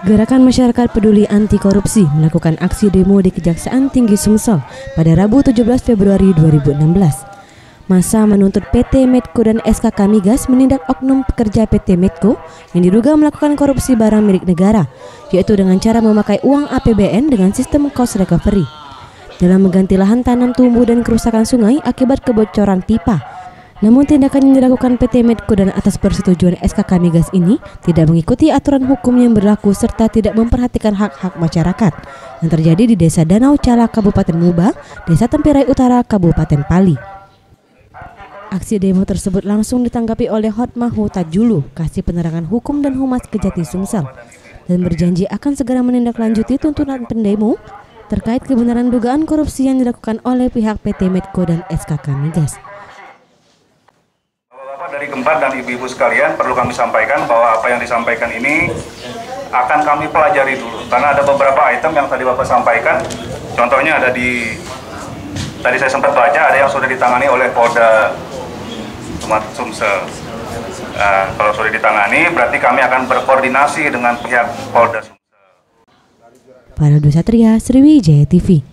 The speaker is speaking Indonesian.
Gerakan Masyarakat Peduli Anti Korupsi melakukan aksi demo di Kejaksaan Tinggi Sumsel pada Rabu 17 Februari 2016. Massa menuntut PT Medco dan SKK Migas menindak oknum pekerja PT Medco yang diduga melakukan korupsi barang milik negara, yaitu dengan cara memakai uang APBN dengan sistem cost recovery. Dalam mengganti lahan tanam tumbuh dan kerusakan sungai akibat kebocoran pipa. Namun tindakan yang dilakukan PT Medco dan atas persetujuan SKK Migas ini tidak mengikuti aturan hukum yang berlaku serta tidak memperhatikan hak-hak masyarakat yang terjadi di Desa Danau Cala, Kabupaten Muba, Desa Tempirai Utara, Kabupaten Pali. Aksi demo tersebut langsung ditanggapi oleh Hotma Hutajulu, Kasih Penerangan Hukum dan Humas Kejati Sumsel, dan berjanji akan segera menindaklanjuti tuntutan pendemo terkait kebenaran dugaan korupsi yang dilakukan oleh pihak PT Medco dan SKK Migas. Dari Kembar dan ibu-ibu sekalian, perlu kami sampaikan bahwa apa yang disampaikan ini akan kami pelajari dulu, karena ada beberapa item yang tadi Bapak sampaikan. Contohnya ada tadi saya sempat baca, ada yang sudah ditangani oleh Polda Sumsel. Kalau sudah ditangani, berarti kami akan berkoordinasi dengan pihak Polda Sumsel. Para Dwi Satria, Sriwijaya TV.